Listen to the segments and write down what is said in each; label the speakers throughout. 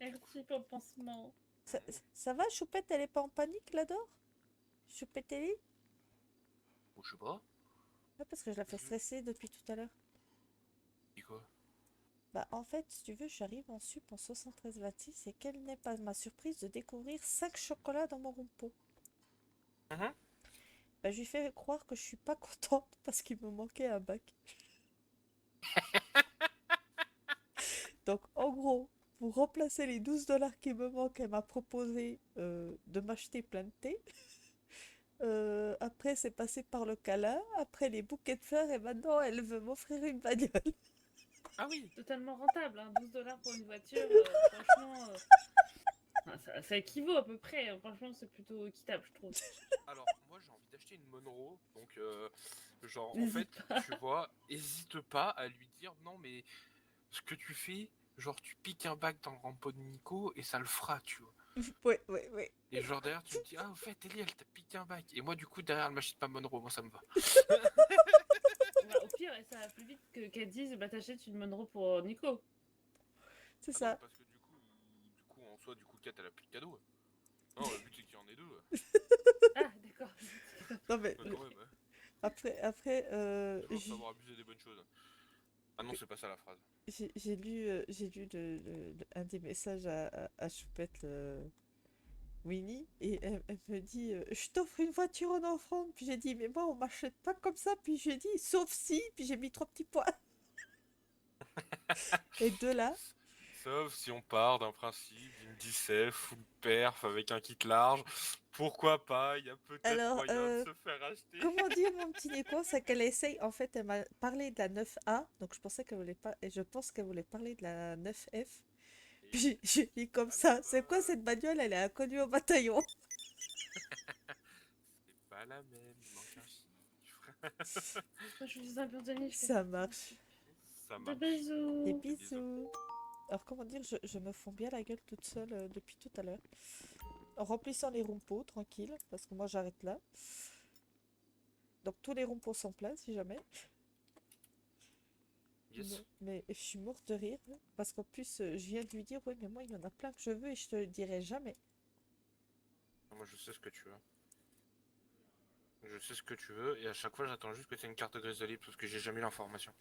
Speaker 1: Merci pour le pansement.
Speaker 2: Ça va, Choupette, elle est pas en panique là-dedans? Choupette Ellie?
Speaker 3: Bon, je sais pas.
Speaker 2: Ouais, parce que je la fais stresser depuis tout à l'heure.
Speaker 3: Dis quoi?
Speaker 2: Bah, en fait, si tu veux, j'arrive en sup en 73 Vatis et quelle n'est pas ma surprise de découvrir 5 chocolats dans mon rompo. Bah, je lui fais croire que je suis pas contente parce qu'il me manquait un bac. Donc, en gros, pour remplacer les 12 $ qui me manquent, elle m'a proposé de m'acheter plein de thé. Après, c'est passé par le câlin. Après, les bouquets de fleurs. Et maintenant, elle veut m'offrir une bagnole.
Speaker 3: Ah oui.
Speaker 1: Totalement rentable, hein. 12 $ pour une voiture, franchement, ça équivaut à peu près, hein. Franchement, c'est plutôt équitable, je trouve.
Speaker 3: Alors, moi j'ai envie d'acheter une Monroe, donc genre en fait,
Speaker 1: N'hésite pas.
Speaker 3: tu vois, hésite pas à lui dire non mais ce que tu fais, genre tu piques un bac dans le rampeau de Nico et ça le fera, tu vois.
Speaker 2: Ouais, ouais, ouais.
Speaker 3: Et genre derrière tu me dis ah au fait Ellie elle t'a piqué un bac et moi du coup derrière elle m'achète pas Monroe, moi ça me va.
Speaker 1: Bah, au pire, ça va plus vite qu'elle dise bah t'achètes une Monroe pour Nico.
Speaker 2: C'est
Speaker 3: Ah non mais
Speaker 2: ça.
Speaker 3: parce que du coup en soi du coup Kat elle a plus de cadeau. Non le but c'est qu'il y en ait deux.
Speaker 1: Ah, d'accord.
Speaker 2: Non, mais
Speaker 3: Ouais, quand même. Hein.
Speaker 2: après,
Speaker 3: Toujours savoir abuser des bonnes choses. Ah non c'est pas ça la phrase.
Speaker 2: j'ai lu un des messages à Choupette, Winnie, et elle me dit je t'offre une voiture en offrande. Puis j'ai dit mais moi on m'achète pas comme ça. Puis j'ai dit sauf si. Puis j'ai mis 3 petits points. Et de là,
Speaker 3: Sauf si on part d'un principe d'une 17 full perf avec un kit large. Pourquoi pas? Il y a peut-être
Speaker 2: alors,
Speaker 3: moyen de se faire acheter.
Speaker 2: comment dire mon petit Nico, c'est qu'elle essaye, en fait, elle m'a parlé de la 9A, donc je pensais qu'elle voulait pas, et je pense qu'elle voulait parler de la 9F.
Speaker 3: Et
Speaker 2: Puis j'ai dit comme
Speaker 3: pas la
Speaker 2: ça, c'est quoi
Speaker 3: bonne.
Speaker 2: cette bagnole? Elle est inconnue au bataillon.
Speaker 3: C'est pas la même, il manque un chiffre.
Speaker 1: Moi, je vous invite Denis, je fais
Speaker 2: Ça marche.
Speaker 3: Ça
Speaker 1: de
Speaker 3: marche.
Speaker 2: Des
Speaker 1: bisous.
Speaker 3: Bisous.
Speaker 2: bisous. Alors, comment dire, je me fonds bien la gueule toute seule depuis tout à l'heure. En remplissant les rompos, tranquille, parce que moi j'arrête là. Donc tous les rompos sont pleins, si jamais.
Speaker 3: Yes.
Speaker 2: Mais je suis morte de rire, parce qu'en plus, je viens de lui dire, ouais, mais moi, il y en a plein que je veux et je te le dirai jamais.
Speaker 3: Moi je sais ce que tu veux. Je sais ce que tu veux et à chaque fois j'attends juste que tu aies une carte grise de libre parce que j'ai jamais l'information.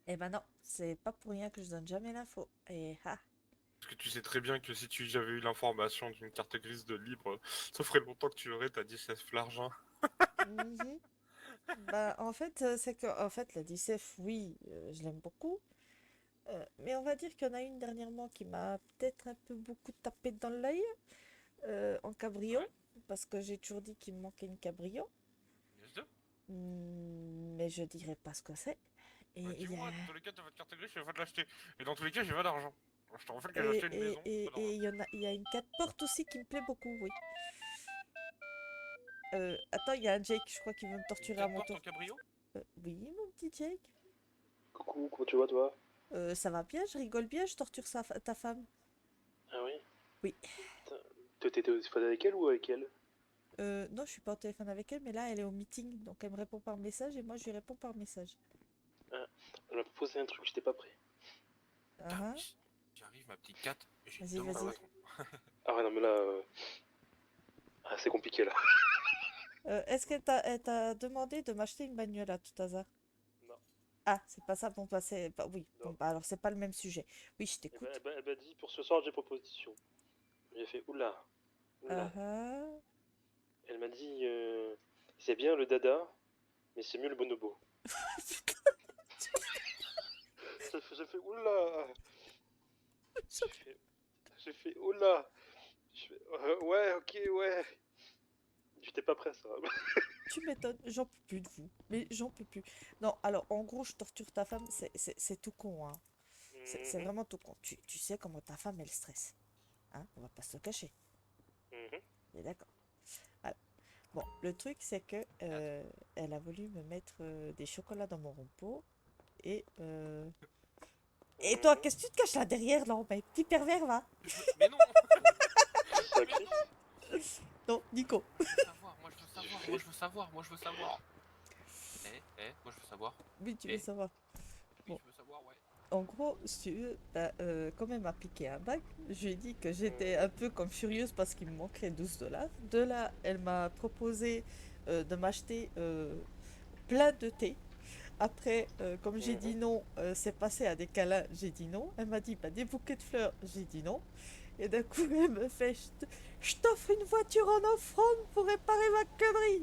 Speaker 2: Eh ben non, c'est pas pour rien que je donne jamais l'info. Et ah.
Speaker 3: Parce que tu sais très bien que si tu avais eu l'information d'une carte grise de libre, ça ferait longtemps que tu aurais ta 17 l'argent.
Speaker 2: Mhm. Bah, en fait, c'est que en fait, la DCF, oui, je l'aime beaucoup. Mais on va dire qu'il y en a une dernièrement qui m'a peut-être un peu beaucoup tapé dans l'œil en cabrio.
Speaker 3: Ouais.
Speaker 2: Parce que j'ai toujours dit qu'il me manquait une cabrio.
Speaker 3: Yes, deux.
Speaker 2: Mais je dirais pas ce que c'est. Et
Speaker 3: Bah,
Speaker 2: il y a.
Speaker 3: dis-moi, dans tous les cas, t'as votre carte grise, je vais te l'acheter. Et dans tous les cas, j'ai pas d'argent. Je te rappelle que j'ai
Speaker 2: Et
Speaker 3: acheté une maison, pas d'argent.
Speaker 2: il y a une 4 portes aussi qui me plaît beaucoup, oui. Attends, il y a un Jake, je crois qu'il veut me
Speaker 3: Une
Speaker 2: torturer à
Speaker 3: 4
Speaker 2: mon
Speaker 3: portes
Speaker 2: tour.
Speaker 3: en cabrio?
Speaker 2: Oui, mon petit Jake.
Speaker 4: Coucou, comment tu vas toi?
Speaker 2: Ça va bien, je rigole bien, je torture ta femme.
Speaker 4: Ah oui?
Speaker 2: Oui.
Speaker 4: T'étais au téléphone avec elle ou avec elle?
Speaker 2: Non, je suis pas au téléphone avec elle, mais là, elle est au meeting, donc elle me répond par message et moi, je lui réponds par message.
Speaker 4: Ah, elle m'a proposé un truc, j'étais pas prêt.
Speaker 2: Ah, ah.
Speaker 3: J'arrive, ma petite 4, et j'ai une
Speaker 2: Vas-y,
Speaker 3: demande
Speaker 4: Ah
Speaker 3: au
Speaker 2: vas-y.
Speaker 4: ouais.
Speaker 3: patron.
Speaker 4: Ah ouais, non mais là... Ah, c'est compliqué là.
Speaker 2: Est-ce elle t'a demandé de m'acheter une bagnole à tout hasard?
Speaker 4: Non,
Speaker 2: Ah, c'est pas ça, bon, bah, c'est... Bah, oui, bon,
Speaker 4: non.
Speaker 2: bah, alors c'est pas le même sujet. Oui, je t'écoute.
Speaker 4: Elle m'a dit pour ce soir j'ai proposition. J'ai fait oula,
Speaker 2: Ah,
Speaker 4: oula.
Speaker 2: ah.
Speaker 4: Elle m'a dit c'est bien le dada, mais c'est mieux le bonobo. J'ai fait oula. J'ai fait oula. Je fais ouais, ok, ouais. J'étais pas prêt à ça.
Speaker 2: Tu m'étonnes, j'en peux plus de vous. Mais j'en peux plus. Non, alors, en gros, je torture ta femme, c'est tout con, hein. C'est
Speaker 4: Mhm,
Speaker 2: vraiment tout con. Tu sais comment ta femme, elle stresse. Hein? On va pas se le cacher.
Speaker 4: mhm.
Speaker 2: On est d'accord. Voilà. Bon, le truc, c'est que elle a voulu me mettre des chocolats dans mon rompeau. Et, euh... et toi,
Speaker 4: Mhm.
Speaker 2: qu'est-ce que tu te caches là derrière, là? Mais petit pervers, va.
Speaker 3: Mais non!
Speaker 4: Qui ça,
Speaker 3: Mais
Speaker 4: qui?
Speaker 3: non!
Speaker 2: Non, Nico.
Speaker 3: Moi je veux savoir, moi je veux
Speaker 4: J'ai
Speaker 3: savoir, moi
Speaker 4: fait.
Speaker 3: je veux savoir, moi je veux savoir. Moi je veux savoir.
Speaker 2: Oui, tu veux
Speaker 3: Eh,
Speaker 2: savoir.
Speaker 3: oui
Speaker 2: Bon,
Speaker 3: je veux savoir, ouais.
Speaker 2: en gros, si tu veux, comme elle m'a piqué un bac, je lui ai dit que j'étais un peu comme furieuse parce qu'il me manquerait 12 dollars. De là, elle m'a proposé de m'acheter plein de thé. Après, comme j'ai dit non, c'est passé à des câlins, j'ai dit non. Elle m'a dit bah, des bouquets de fleurs, j'ai dit non. Et d'un coup, elle me fait je t'offre une voiture en offrande pour réparer ma connerie.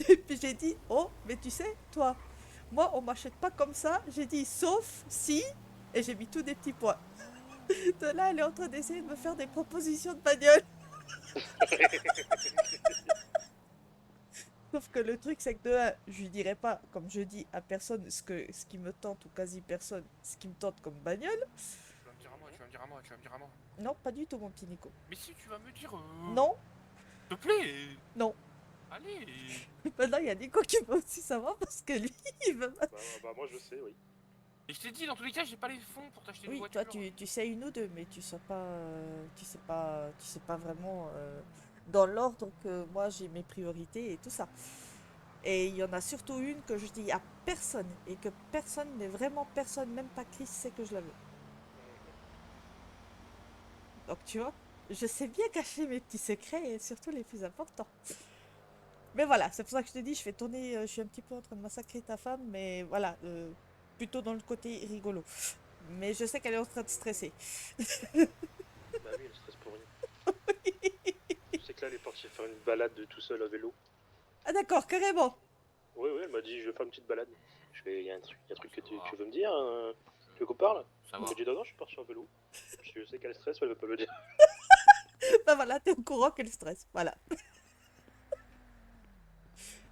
Speaker 2: Et puis j'ai dit oh, mais tu sais, toi, moi, on m'achète pas comme ça. J'ai dit sauf si. Et j'ai mis tous des petits points. De là, elle est en train d'essayer de me faire des propositions de bagnole. Sauf que le truc, c'est que de un, je lui dirai pas, comme je dis à personne, ce qui me tente, ou quasi personne, ce qui me tente comme bagnole.
Speaker 3: Tu vas me dire à moi, tu vas me dire à moi, tu vas me dire à moi.
Speaker 2: Non, pas du tout, mon petit Nico.
Speaker 3: Mais si tu vas me dire.
Speaker 2: Non,
Speaker 3: S'il te plaît.
Speaker 2: non.
Speaker 3: Allez.
Speaker 2: Maintenant, il y a Nico qui veut aussi savoir parce que lui, il veut.
Speaker 4: Bah, moi je sais, oui.
Speaker 3: Et je t'ai dit, dans tous les cas, j'ai pas les fonds pour t'acheter une
Speaker 2: Oui,
Speaker 3: voiture.
Speaker 2: toi, tu sais une ou deux, mais tu sais pas vraiment dans l'ordre que moi j'ai mes priorités et tout ça. Et il y en a surtout une que je dis à personne et que personne, mais vraiment personne, même pas Chris, sait que je la veux. Donc tu vois, je sais bien cacher mes petits secrets et surtout les plus importants. Mais voilà, c'est pour ça que je te dis, je fais tourner, je suis un petit peu en train de massacrer ta femme, mais voilà, plutôt dans le côté rigolo. Mais je sais qu'elle est en train de stresser.
Speaker 4: Bah oui, elle stresse pour rien. Je sais que là, elle est partie faire une balade tout seul à vélo.
Speaker 2: Ah d'accord, carrément.
Speaker 4: Oui, elle m'a dit, je vais faire une petite balade. Je fais, il y a un truc que tu veux me dire Tu veux qu'on parle
Speaker 3: Ça
Speaker 4: Elle
Speaker 3: va.
Speaker 4: m'a dit, non, je suis parti en vélo. Je sais qu'elle stresse, mais elle veut pas me le dire.
Speaker 2: Ben voilà, t'es au courant qu'elle stresse, voilà.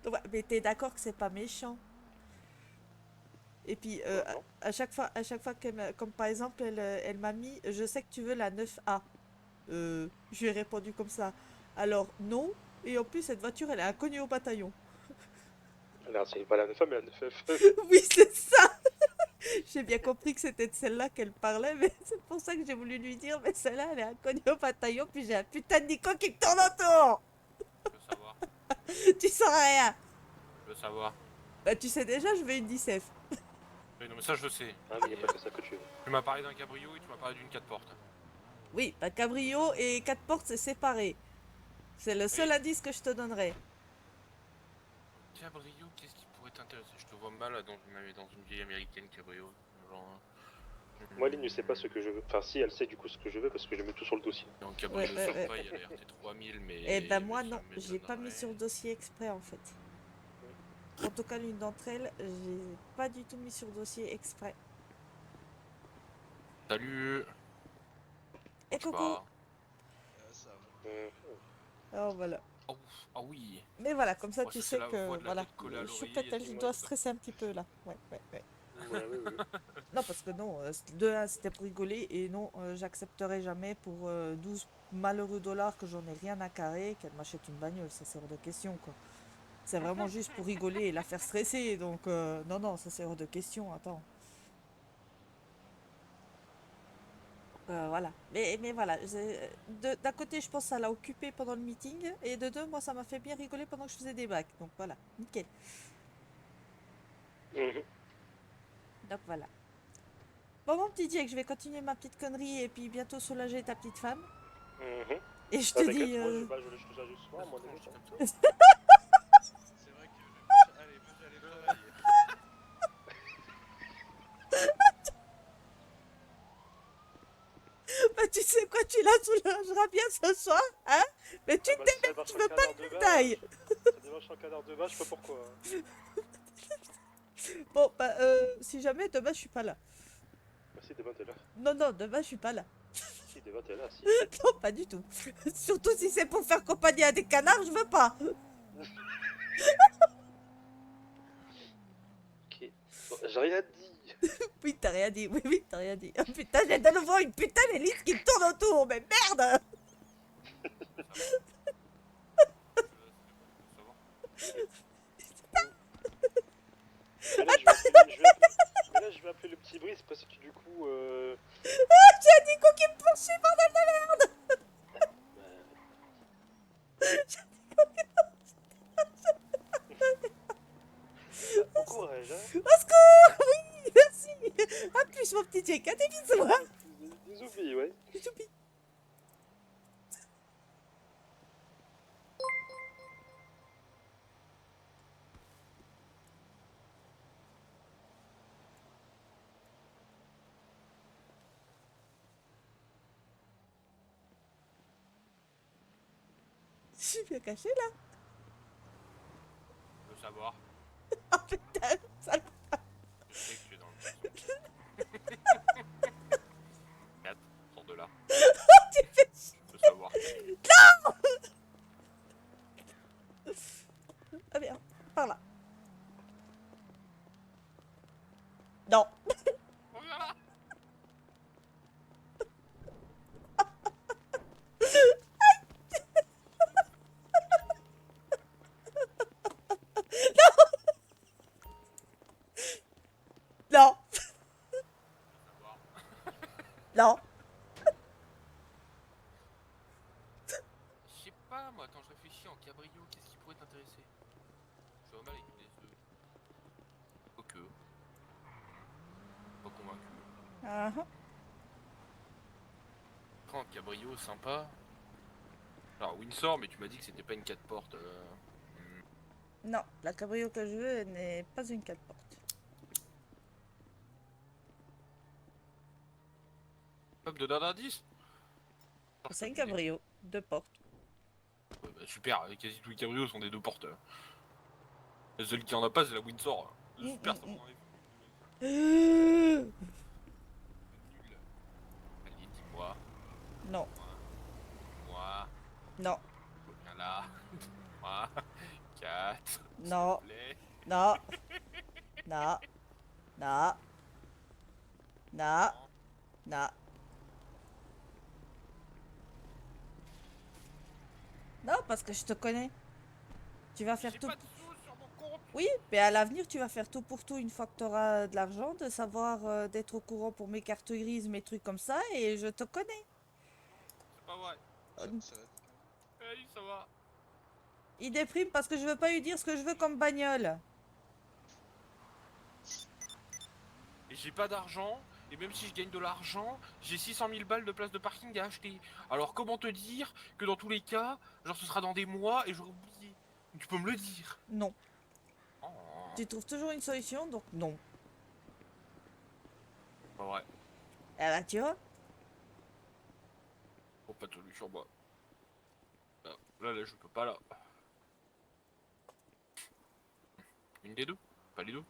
Speaker 2: Donc, ouais, mais t'es d'accord que c'est pas méchant. Et puis,
Speaker 4: Non.
Speaker 2: à chaque fois comme par exemple, elle m'a mis, je sais que tu veux la 9A. Je lui ai répondu comme ça. Alors, non. Et en plus, cette voiture, elle est inconnue au bataillon.
Speaker 4: Alors, c'est pas la 9 mais la 9F.
Speaker 2: Oui, c'est ça. J'ai bien compris que c'était de celle-là qu'elle parlait, mais c'est pour ça que j'ai voulu lui dire, mais celle-là, elle est inconnue au bataillon, puis j'ai un putain de Nico qui me tourne autour.
Speaker 3: Je veux savoir.
Speaker 2: Tu sens rien.
Speaker 3: Je veux savoir.
Speaker 2: Bah, tu sais déjà, je veux une 10F.
Speaker 3: Oui, non, mais ça, je le sais.
Speaker 4: Ah, mais il n'y a pas que ça que tu veux.
Speaker 3: Tu m'as parlé d'un cabrio et tu m'as parlé d'une 4 portes.
Speaker 2: Oui, bah, cabrio et 4 portes, c'est séparé. C'est le seul
Speaker 3: Oui.
Speaker 2: indice que je te donnerai.
Speaker 3: Cabrio, qu'est-ce qui pourrait t'intéresser? Je te vois mal dans une vieille américaine cabrio. Genre.
Speaker 4: Moi, Lynn ne sait pas ce que je veux. Enfin, si, elle sait du coup ce que je veux parce que je mets tout sur le dossier.
Speaker 3: En cabrio
Speaker 2: Ouais,
Speaker 3: sur
Speaker 2: ouais.
Speaker 3: pas, il y a la RT3000, mais.
Speaker 2: Eh ben moi
Speaker 3: mais ça
Speaker 2: non, j'ai pas mis
Speaker 3: m'étonnerait.
Speaker 2: sur le dossier exprès en fait. En tout cas l'une d'entre elles, j'ai pas du tout mis sur le dossier exprès.
Speaker 3: Salut.
Speaker 2: Et
Speaker 3: Je sais
Speaker 2: coucou.
Speaker 3: pas.
Speaker 5: Ça va.
Speaker 2: Alors voilà.
Speaker 3: Oh, ah oui.
Speaker 2: Mais voilà, comme ça
Speaker 3: Oh,
Speaker 2: tu
Speaker 3: ça, c'est
Speaker 2: sais
Speaker 3: la
Speaker 2: que
Speaker 3: voix de la
Speaker 2: voilà,
Speaker 3: tête collée à l'oreiller,
Speaker 2: Choupette elle
Speaker 3: dis-moi
Speaker 2: doit
Speaker 3: tout ça.
Speaker 2: stresser un petit peu là. Ouais.
Speaker 4: Oui.
Speaker 2: Non parce que non, de un c'était pour rigoler et non, j'accepterai jamais pour 12 malheureux dollars que j'en ai rien à carrer qu'elle m'achète une bagnole, ça c'est hors de question quoi. C'est vraiment juste pour rigoler et la faire stresser, donc non, ça c'est hors de question, attends. Voilà. Mais voilà, d'un côté, je pense que ça l'a occupé pendant le meeting, et de deux, moi, ça m'a fait bien rigoler pendant que je faisais des bacs. Donc voilà, nickel.
Speaker 4: Mhm.
Speaker 2: Donc voilà. Bon, mon petit Jack, je vais continuer ma petite connerie et puis bientôt soulager ta petite femme.
Speaker 4: Mhm.
Speaker 2: Et je
Speaker 4: Ah,
Speaker 2: te
Speaker 4: t'inquiète,
Speaker 2: dis.
Speaker 4: moi, je touche ça juste ce soir, moi,
Speaker 3: Comme
Speaker 4: déjà.
Speaker 3: ça.
Speaker 5: C'est vrai que le prochain. Allez, moi j'allais travailler.
Speaker 2: Bah, tu sais quoi, tu la soulageras bien ce soir, hein? Mais tu
Speaker 4: Ah, bah, ça démarche
Speaker 2: tu
Speaker 4: en
Speaker 2: veux pas
Speaker 4: canard
Speaker 2: que
Speaker 4: de
Speaker 2: je taille.
Speaker 4: vache. Ça démarche en canard de vache, je sais pas pourquoi.
Speaker 2: Bon, bah, si jamais, demain, je suis pas là.
Speaker 4: Ah, si, demain t'es là.
Speaker 2: Non, demain, je suis pas là.
Speaker 4: Si, demain t'es là, si.
Speaker 2: Non, pas du tout. Surtout si c'est pour faire compagnie à des canards, je veux pas.
Speaker 4: Ok. Bon, j'ai rien dit.
Speaker 2: Oui, t'as rien dit. Oui, t'as rien dit. Oh, putain, j'ai de nouveau une putain d'hélice qui me tourne autour. Mais merde!
Speaker 4: Mais là, je vais appeler le petit Brice parce que du coup.
Speaker 2: J'ai un Nico qui me poursuit, bordel de merde!
Speaker 4: Bon courage, hein.
Speaker 2: Au secours! Oui, merci! quelqu'un des bisous, hein.
Speaker 4: Des zombies, ouais.
Speaker 2: Youpi. Je suis bien caché là.
Speaker 3: Je veux savoir.
Speaker 2: Oh putain, ça...
Speaker 3: Je sais que tu es dans le maison. 4, sors de là. Je veux savoir.
Speaker 2: Ah bien, par là. Non.
Speaker 3: Reviens là.
Speaker 2: Non.
Speaker 3: Je veux savoir.
Speaker 2: Non.
Speaker 3: Je sais pas, moi, quand je réfléchis en cabrio, qu'est-ce qui pourrait t'intéresser? Je suis au mal avec des œufs. Ok. Pas convaincu.
Speaker 2: Ah, ah.
Speaker 3: Après, en cabrio, sympa. Alors, Windsor, mais tu m'as dit que c'était pas une 4 portes.
Speaker 2: Non, la cabrio que je veux n'est pas une 4 portes.
Speaker 3: Hop, de d'un indice.
Speaker 2: C'est un cabrio, 2 portes.
Speaker 3: Ouais, bah, super, quasi tous les cabrios sont des 2 portes. La seule qui en a pas, c'est la Windsor. Super, ça m'en enlève. Nul. Allez, dis-moi.
Speaker 2: Non,
Speaker 3: Moi.
Speaker 2: non,
Speaker 3: Viens là. Moi. 4.
Speaker 2: non,
Speaker 3: S'il te plaît.
Speaker 2: non, non, non, non, non. Non, parce que je te connais. Tu vas faire
Speaker 3: J'ai
Speaker 2: tout.
Speaker 3: pas de sous sur mon compte.
Speaker 2: Oui, mais à l'avenir, tu vas faire tout pour tout une fois que tu auras de l'argent, de savoir d'être au courant pour mes cartes grises, mes trucs comme ça, et je te connais.
Speaker 3: C'est pas vrai.
Speaker 5: Ça va.
Speaker 3: Hey, ça va.
Speaker 2: Il déprime parce que je veux pas lui dire ce que je veux comme bagnole.
Speaker 3: Et j'ai pas d'argent. Et même si je gagne de l'argent, j'ai 600 000 balles de place de parking à acheter. Alors comment te dire que dans tous les cas, genre ce sera dans des mois et j'aurai oublié. Tu peux me le dire.
Speaker 2: Non.
Speaker 3: Oh,
Speaker 2: Tu trouves toujours une solution, donc non.
Speaker 3: pas vrai.
Speaker 2: Eh ben, tu vois.
Speaker 3: Oh, pas de solution, moi. Là, je peux pas, là. Une des deux. Pas les deux.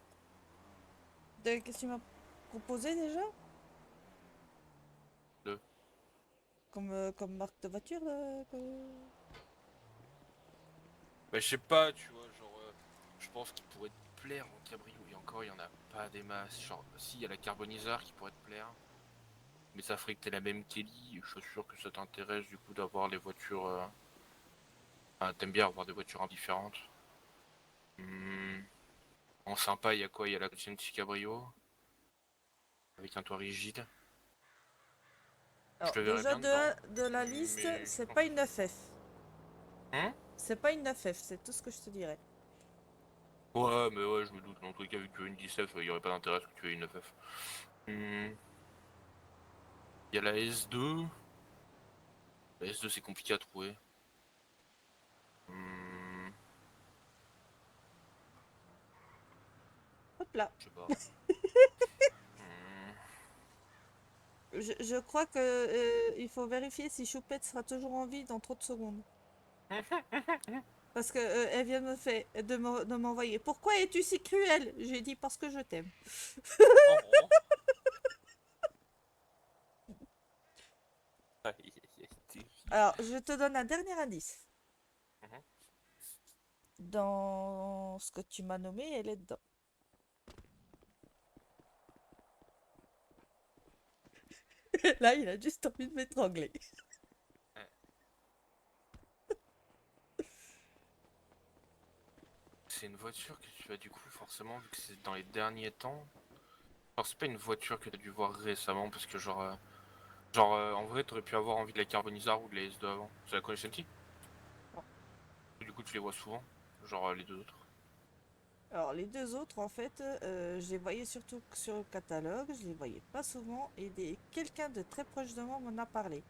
Speaker 2: Qu'est-ce que tu m'as proposé déjà?
Speaker 3: Deux.
Speaker 2: Comme marque de voiture, là,
Speaker 3: Bah, je sais pas, tu vois, genre, je pense qu'il pourrait te plaire en cabrio. Et encore, il y en a pas des masses. Genre, si, il y a la carboniseur qui pourrait te plaire. Mais ça ferait que t'aies la même Kelly. Je suis sûr que ça t'intéresse, du coup, d'avoir les voitures. Enfin, t'aimes bien avoir des voitures différentes. En sympa, il y a quoi? Il y a la petit cabrio. Avec un toit rigide.
Speaker 2: Alors,
Speaker 3: te verrais
Speaker 2: déjà
Speaker 3: bien dedans,
Speaker 2: de la liste,
Speaker 3: mais
Speaker 2: c'est
Speaker 3: je pense
Speaker 2: pas une 9F.
Speaker 3: Hein?
Speaker 2: C'est pas une 9F, c'est tout ce que je te dirais.
Speaker 3: Ouais, mais ouais, je me doute. Dans tous les cas, vu que tu veux une 19, il y aurait pas d'intérêt à ce que tu aies une 9F. Il y a la S2. La S2, c'est compliqué à trouver.
Speaker 2: Hop là.
Speaker 3: Je sais pas.
Speaker 2: Je crois que il faut vérifier si Choupette sera toujours en vie dans 30 secondes. Parce que elle vient de m'envoyer. Pourquoi es-tu si cruel? J'ai dit parce que je t'aime.
Speaker 3: Oh. Aïe, aïe, aïe, terrible.
Speaker 2: Alors, je te donne un dernier indice.
Speaker 3: Mhm.
Speaker 2: Dans ce que tu m'as nommé, elle est dedans. Là, il a juste envie de m'étrangler.
Speaker 3: C'est une voiture que tu as du coup forcément vu que c'est dans les derniers temps. Alors c'est pas une voiture que tu as dû voir récemment parce que en vrai t'aurais pu avoir envie de la Carbonisar ou de la S2 avant. C'est la Connecticut.
Speaker 2: Non.
Speaker 3: Du coup tu les vois souvent, les deux autres.
Speaker 2: Alors, les deux autres, en fait, je les voyais surtout sur le catalogue, je les voyais pas souvent, et quelqu'un de très proche de moi m'en a parlé.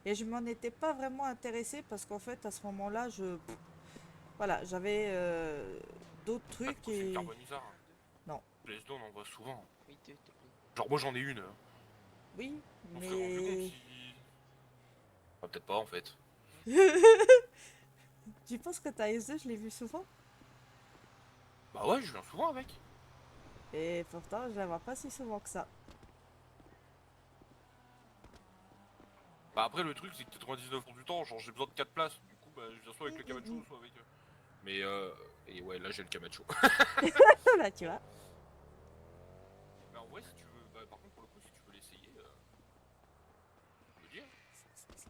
Speaker 2: Et je m'en étais pas vraiment intéressée parce qu'en fait, à ce moment-là, voilà, j'avais d'autres
Speaker 3: Ah, du
Speaker 2: trucs
Speaker 3: coup, c'est une
Speaker 2: et...
Speaker 3: carbonisard. Hein.
Speaker 2: Non.
Speaker 3: Les SD, on en voit souvent.
Speaker 5: Oui, s'il te plaît.
Speaker 3: Genre, moi, j'en ai une. Hein.
Speaker 2: Oui,
Speaker 3: On serait rendu compte
Speaker 2: mais...
Speaker 3: si... Enfin, peut-être pas, en fait.
Speaker 2: Tu penses que ta S2, je l'ai vu souvent?
Speaker 3: Bah ouais, je viens souvent avec.
Speaker 2: Et pourtant, je la vois pas si souvent que ça.
Speaker 3: Bah après, le truc, c'est que 99% du temps, genre, j'ai besoin de 4 places. Du coup, bah, je viens soit avec le Camacho, soit avec eux. Mais et ouais, là, j'ai le Camacho.
Speaker 2: Là, tu vois.
Speaker 3: Mais en vrai, si tu veux... Bah, par contre, pour le coup, si tu veux l'essayer... Je veux dire,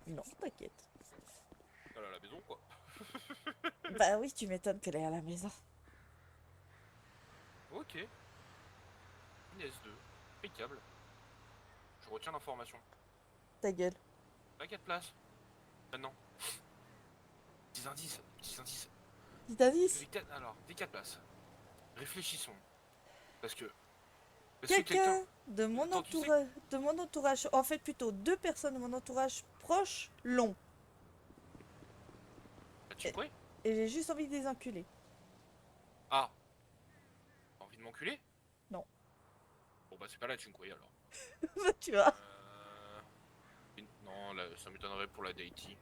Speaker 2: Non, t'inquiète.
Speaker 3: elle est à la maison, quoi.
Speaker 2: Bah oui, tu m'étonnes qu'elle est à la maison.
Speaker 3: Ok. Une S2. Impeccable. Je retiens l'information.
Speaker 2: Ta gueule.
Speaker 3: La 4 places. Maintenant. 10 indices. 10 indices.
Speaker 2: Petit indice.
Speaker 3: Alors, des 4 places. Réfléchissons. Parce que... Est-ce que
Speaker 2: Quelqu'un de mon
Speaker 3: Attends, tu sais-
Speaker 2: entourage, en fait plutôt deux personnes de mon entourage proche l'ont.
Speaker 3: Bah, tu pourrais.
Speaker 2: Et j'ai juste envie de les enculer.
Speaker 3: Ah. T'as envie de m'enculer?
Speaker 2: Non.
Speaker 3: Bon bah c'est pas la thune quoi alors.
Speaker 2: Tu vois.
Speaker 3: Non, là, ça m'étonnerait pour la Deity.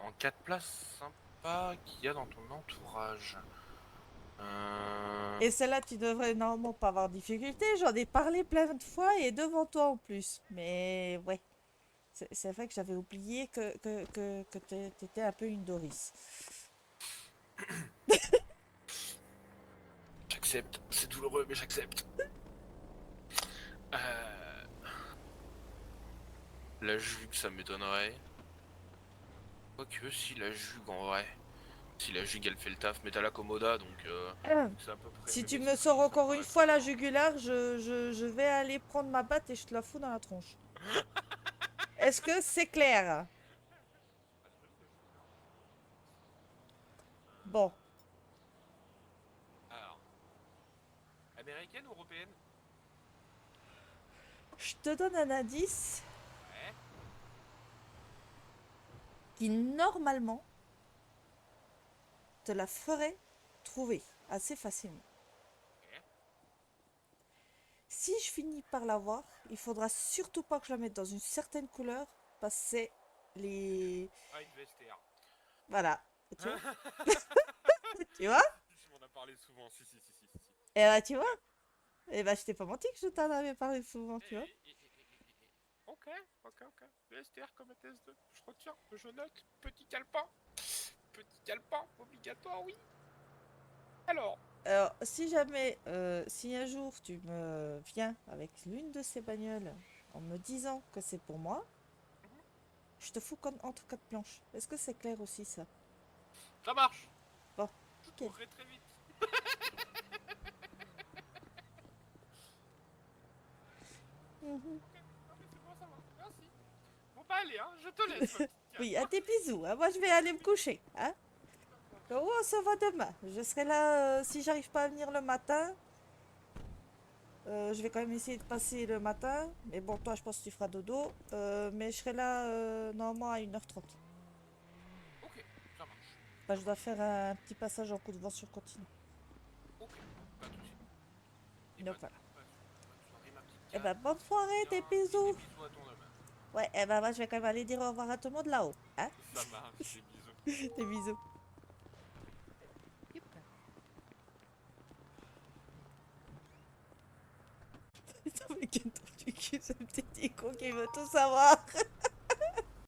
Speaker 3: En 4 places sympas qu'il y a dans ton entourage.
Speaker 2: Et celle-là, tu devrais normalement pas avoir de difficulté. J'en ai parlé plein de fois et devant toi en plus. Mais ouais. C'est vrai que j'avais oublié que t'étais un peu une Doris.
Speaker 3: J'accepte, c'est douloureux mais j'accepte. La jugue ça m'étonnerait. Quoique si la jugue en vrai. Si la jugue elle fait le taf, mais t'as la commoda donc c'est à peu près.
Speaker 2: Si
Speaker 3: le
Speaker 2: tu
Speaker 3: même
Speaker 2: me
Speaker 3: esprit,
Speaker 2: sors
Speaker 3: ça
Speaker 2: encore
Speaker 3: paraît
Speaker 2: une fois la
Speaker 3: plus
Speaker 2: jugulaire, je vais aller prendre ma batte et je te la fous dans la tronche. Est-ce que c'est clair? Bon,
Speaker 3: Alors, américaine ou européenne?
Speaker 2: je te donne un indice
Speaker 3: Ouais.
Speaker 2: qui normalement te la ferait trouver assez facilement.
Speaker 3: Ok.
Speaker 2: Si je finis par l'avoir, il faudra surtout pas que je la mette dans une certaine couleur parce que c'est les...
Speaker 3: Ah, une VSTR.
Speaker 2: Voilà. Tu vois? Tu vois?
Speaker 3: Tu m'en as parlé souvent, si.
Speaker 2: Et bah tu vois? Et bah je t'ai pas menti que je t'en avais parlé souvent, tu vois?
Speaker 3: Ok. VSTR comme ATS2. Je retiens, je note. Petit calepin. Petit calepin, obligatoire, oui. Alors,
Speaker 2: Alors, si jamais, si un jour tu me viens avec l'une de ces bagnoles en me disant que c'est pour moi, je te fous comme entre quatre planches. Est-ce que c'est clair aussi ça?
Speaker 3: ça marche.
Speaker 2: Bon,
Speaker 3: Je
Speaker 2: nickel.
Speaker 3: courrai très vite.
Speaker 2: Mhm.
Speaker 3: Ok, non, mais c'est bon, ça va. Merci. Bon, bah, allez, hein, je te laisse. ma petite
Speaker 2: Oui,
Speaker 3: Kat.
Speaker 2: à tes bisous. Hein. Moi, je vais aller me coucher. Hein? Oh, on se voit demain. Je serai là si j'arrive pas à venir le matin. Je vais quand même essayer de passer le matin. Mais bon, toi, je pense que tu feras dodo. Mais je serai là normalement à 1h30.
Speaker 3: Ok, ça marche.
Speaker 2: Bah, je dois faire un petit passage en coup de vent sur continent.
Speaker 3: Ok, pas de soucis. Et
Speaker 2: Donc
Speaker 3: bah,
Speaker 2: voilà.
Speaker 3: bonne soirée, ma petite
Speaker 2: Et
Speaker 3: Kat.
Speaker 2: bah, bonne soirée,
Speaker 3: Bien,
Speaker 2: des
Speaker 3: et des
Speaker 2: bisous.
Speaker 3: bisous à ton homme.
Speaker 2: Ouais, et bah, moi, je vais quand même aller dire au revoir à tout le monde là-haut. Hein?
Speaker 3: Ça marche, des bisous.
Speaker 2: Des bisous.
Speaker 5: Youp.
Speaker 2: Ça me du cul, ce petit con qui veut tout savoir.